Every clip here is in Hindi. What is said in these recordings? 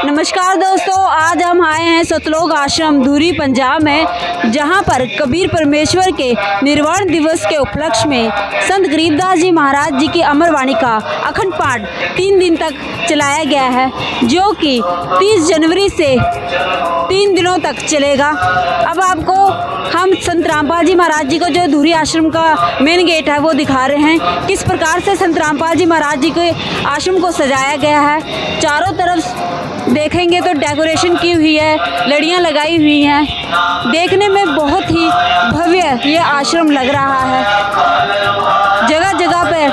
नमस्कार दोस्तों, आज हम आए हैं सतलोक आश्रम धुरी पंजाब में, जहां पर कबीर परमेश्वर के निर्वाण दिवस के उपलक्ष्य में संत गरीबदास जी महाराज जी की अमरवाणी का अखंड पाठ 3 दिन तक चलाया गया है, जो कि 30 जनवरी से 3 दिनों तक चलेगा। अब आपको हम संत रामपाल जी महाराज जी को जो धुरी आश्रम का मेन गेट है वो दिखा रहे हैं। किस प्रकार से संत रामपाल जी महाराज जी के आश्रम को सजाया गया है। चारों तरफ देखेंगे तो डेकोरेशन की हुई है, लड़ियां लगाई हुई हैं। देखने में बहुत ही भव्य ये आश्रम लग रहा है। जगह जगह पर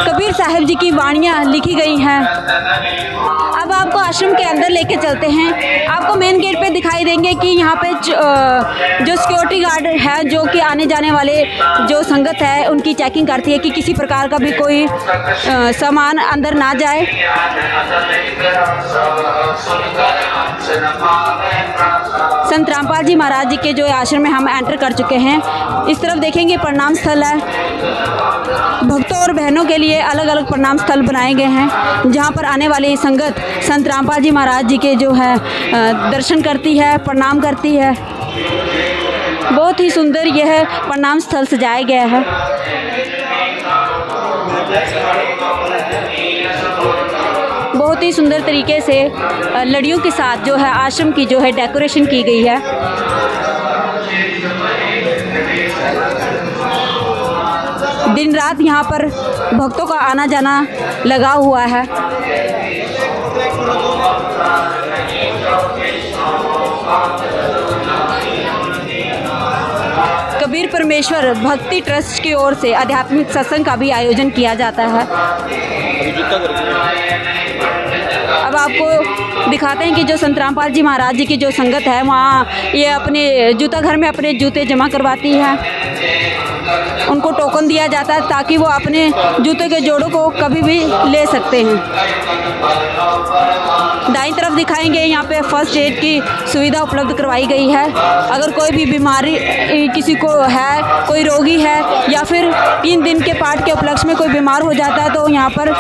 कबीर साहिब जी की वाणियाँ लिखी गई हैं। अब आपको आश्रम के अंदर लेके चलते हैं। आपको मेन गेट पे दिखाई देंगे कि यहाँ पे जो सिक्योरिटी गार्ड है, जो कि आने जाने वाले जो संगत है उनकी चेकिंग करती है कि किसी प्रकार का भी कोई सामान अंदर ना जाए। संत रामपाल जी महाराज जी के जो आश्रम में हम एंटर कर चुके हैं। इस तरफ देखेंगे प्रणाम स्थल है। भक्तों और बहनों के लिए अलग अलग प्रणाम स्थल बनाए गए हैं, जहां पर आने वाली संगत संत रामपाल जी महाराज जी के जो है दर्शन करती है, प्रणाम करती है। बहुत ही सुंदर यह प्रणाम स्थल सजाया गया है। बहुत ही सुंदर तरीके से लड़ियों के साथ जो है आश्रम की जो है डेकोरेशन की गई है। दिन रात यहाँ पर भक्तों का आना जाना लगा हुआ है। कबीर परमेश्वर भक्ति ट्रस्ट की ओर से आध्यात्मिक सत्संग का भी आयोजन किया जाता है। अब आपको दिखाते हैं कि जो संत रामपाल जी महाराज जी की जो संगत है, वहाँ ये अपने जूता घर में अपने जूते जमा करवाती है। उनको टोकन दिया जाता है ताकि वो अपने जूते के जोड़ों को कभी भी ले सकते हैं। दाईं तरफ दिखाएंगे, यहाँ पे फर्स्ट एड की सुविधा उपलब्ध करवाई गई है। अगर कोई भी बीमारी किसी को है, कोई रोगी है या फिर 3 दिन के पाठ के उपलक्ष्य में कोई बीमार हो जाता है तो यहाँ पर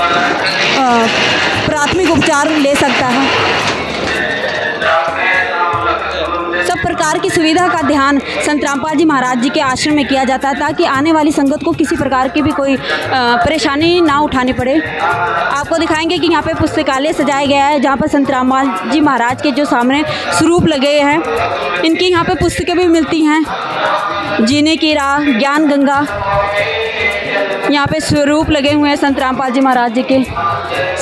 प्राथमिक उपचार ले सकता है। सब प्रकार की सुविधा का ध्यान संत रामपाल जी महाराज जी के आश्रम में किया जाता है, ताकि आने वाली संगत को किसी प्रकार की भी कोई परेशानी ना उठानी पड़े। आपको दिखाएंगे कि यहाँ पे पुस्तकालय सजाया गया है, जहाँ पर संत रामपाल जी महाराज के जो सामने स्वरूप लगे हैं, इनकी यहाँ पे पुस्तकें भी मिलती हैं। जीने की राह, ज्ञान गंगा, यहाँ पे स्वरूप लगे हुए हैं संत रामपाल जी महाराज जी के।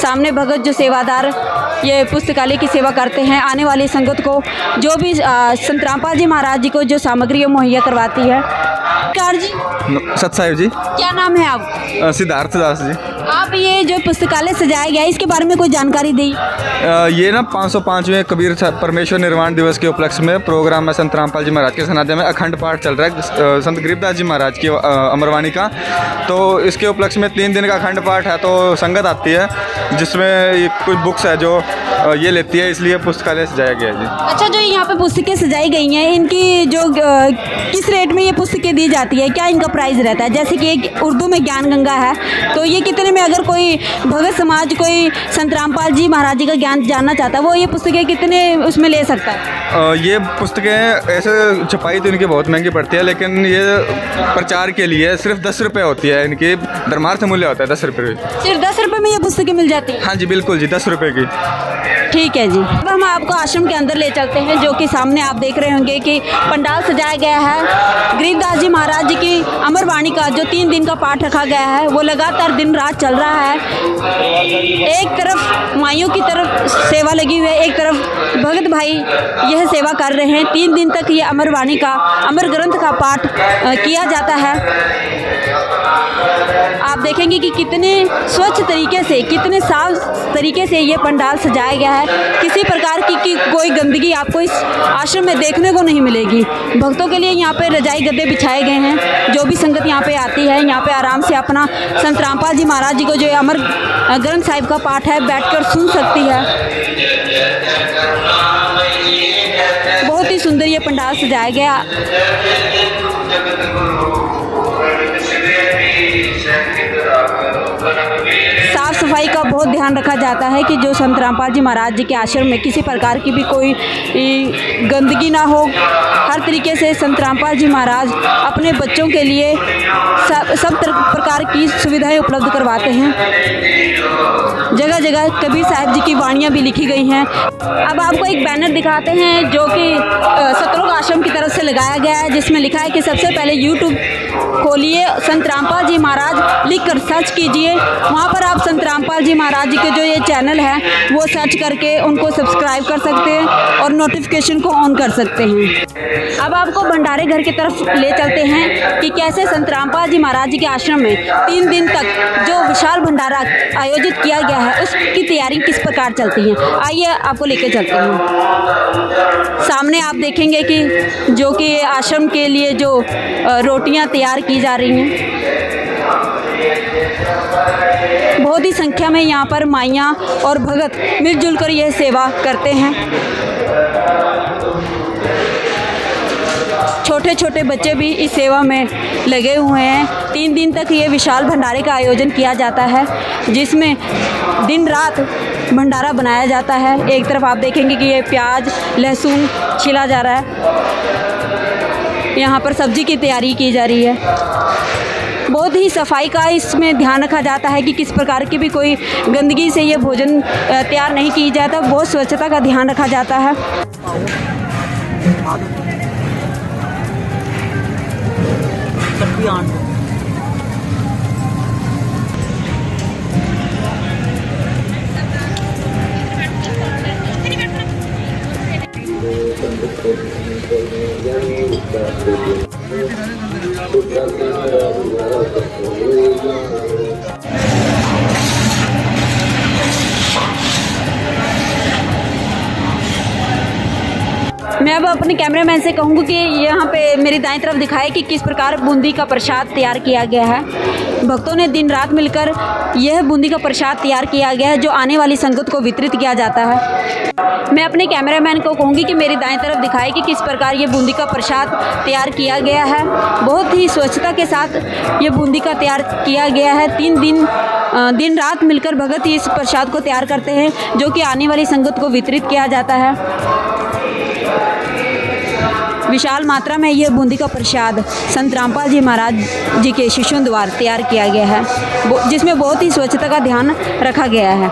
सामने भगत जो सेवादार ये पुस्तकालय की सेवा करते हैं, आने वाली संगत को जो भी संत रामपाल जी महाराज जी को जो सामग्री मुहैया करवाती है। कार जी, सत साहिब जी। क्या नाम है आप? सिद्धार्थ दास जी। आप ये जो पुस्तकालय सजाया गया है, इसके बारे में कोई जानकारी दी? ये ना 505वें कबीर परमेश्वर निर्वाण दिवस के उपलक्ष्य में प्रोग्राम है संत रामपाल जी महाराज के सनाध्या में अखंड पाठ चल रहा है संत गरीबदास जी महाराज की अमरवाणी का। तो इसके उपलक्ष्य में 3 दिन का अखंड पाठ है, तो संगत आती है जिसमें कुछ बुक्स है जो ये लेती है, इसलिए पुस्तकालय सजाया गया है जी। अच्छा, जो यहाँ पे पुस्तकें सजाई गई हैं, इनकी जो किस रेट में ये पुस्तकें दी जाती है, क्या इनका प्राइस रहता है? जैसे कि एक उर्दू में ज्ञान गंगा है, तो ये कितने में, अगर कोई भगत समाज कोई संत रामपाल जी महाराज जी का ज्ञान जानना चाहता है, वो ये पुस्तकें कितने उसमें ले सकता है? ये पुस्तकें ऐसे छपाई तो इनकी बहुत महंगी पड़ती है, लेकिन ये प्रचार के लिए सिर्फ 10 रुपये होती है। इनकी धर्मार्थ मूल्य होता है 10 रुपये। सिर्फ 10 रुपये में ये पुस्तकें मिल जाती है? हाँ जी, बिल्कुल जी, 10 रुपये की। ठीक है जी। अब हम आपको आश्रम के अंदर ले चलते हैं, जो कि सामने आप देख रहे होंगे कि पंडाल सजाया गया है। गरीबदास जी महाराज जी की अमरवाणी का जो 3 दिन का पाठ रखा गया है, वो लगातार दिन रात चल रहा है। एक तरफ माइयों की तरफ सेवा लगी हुई है, एक तरफ भगत भाई यह सेवा कर रहे हैं। 3 दिन तक ये अमरवाणी का, अमर ग्रंथ का पाठ किया जाता है। आप देखेंगे कि कितने स्वच्छ तरीके से, कितने साफ तरीके से ये पंडाल सजाया गया है। किसी प्रकार की कोई गंदगी आपको इस आश्रम में देखने को नहीं मिलेगी। भक्तों के लिए यहाँ पे रजाई गद्दे बिछाए गए हैं। जो भी संगत यहाँ पे आती है, यहाँ पे आराम से अपना संत रामपाल जी महाराज जी को जो अमर ग्रंथ साहिब का पाठ है बैठकर सुन सकती है। बहुत ही सुंदर ये पंडाल सजाया गया। साफ सफाई का बहुत ध्यान रखा जाता है कि जो संत रामपाल जी महाराज जी के आश्रम में किसी प्रकार की भी कोई गंदगी ना हो। हर तरीके से संत रामपाल जी महाराज अपने बच्चों के लिए सब प्रकार की सुविधाएं उपलब्ध करवाते हैं। जगह जगह कबीर साहब जी की वाणियाँ भी लिखी गई हैं। अब आपको एक बैनर दिखाते हैं जो कि सतलोक आश्रम की तरफ से लगाया गया है, जिसमें लिखा है कि सबसे पहले यूट्यूब खोलिए, संत रामपाल जी महाराज लिखकर सर्च कीजिए। वहाँ पर आप संत रामपाल जी महाराज जी के जो ये चैनल है वो सर्च करके उनको सब्सक्राइब कर सकते हैं और नोटिफिकेशन को ऑन कर सकते हैं। अब आपको भंडारे घर की तरफ ले चलते हैं कि कैसे संत रामपाल जी महाराज जी के आश्रम में 3 दिन तक जो विशाल भंडारा आयोजित किया गया है उसकी तैयारी किस प्रकार चलती है। आइए आपको लेके चलते हैं। सामने आप देखेंगे कि जो कि आश्रम के लिए जो रोटियां तैयार की जा रही हैं, बहुत ही संख्या में यहाँ पर माइयाँ और भगत मिलजुल कर यह सेवा करते हैं। छोटे छोटे बच्चे भी इस सेवा में लगे हुए हैं। 3 दिन तक ये विशाल भंडारे का आयोजन किया जाता है, जिसमें दिन रात भंडारा बनाया जाता है। एक तरफ आप देखेंगे कि ये प्याज लहसुन छिला जा रहा है, यहाँ पर सब्जी की तैयारी की जा रही है। बहुत ही सफाई का इसमें ध्यान रखा जाता है कि किस प्रकार की भी कोई गंदगी से ये भोजन तैयार नहीं की जाता। बहुत स्वच्छता का ध्यान रखा जाता है। मैं अब अपने कैमरामैन से कहूँगी कि यहाँ पे मेरी दाईं तरफ दिखाए कि किस प्रकार बूंदी का प्रसाद तैयार किया गया है। भक्तों ने दिन रात मिलकर यह बूंदी का प्रसाद तैयार किया गया है, जो आने वाली संगत को वितरित किया जाता है। मैं अपने कैमरामैन को कहूँगी कि मेरी दाईं तरफ दिखाए कि किस प्रकार ये बूंदी का प्रसाद तैयार किया गया है। बहुत ही स्वच्छता के साथ ये बूंदी का तैयार किया गया है। 3 दिन रात मिलकर भगत ही इस प्रसाद को तैयार करते हैं, जो कि आने वाली संगत को वितरित किया जाता है। विशाल मात्रा में यह बूंदी का प्रसाद संत रामपाल जी महाराज जी के शिष्यों द्वारा तैयार किया गया है, जिसमें बहुत ही स्वच्छता का ध्यान रखा गया है।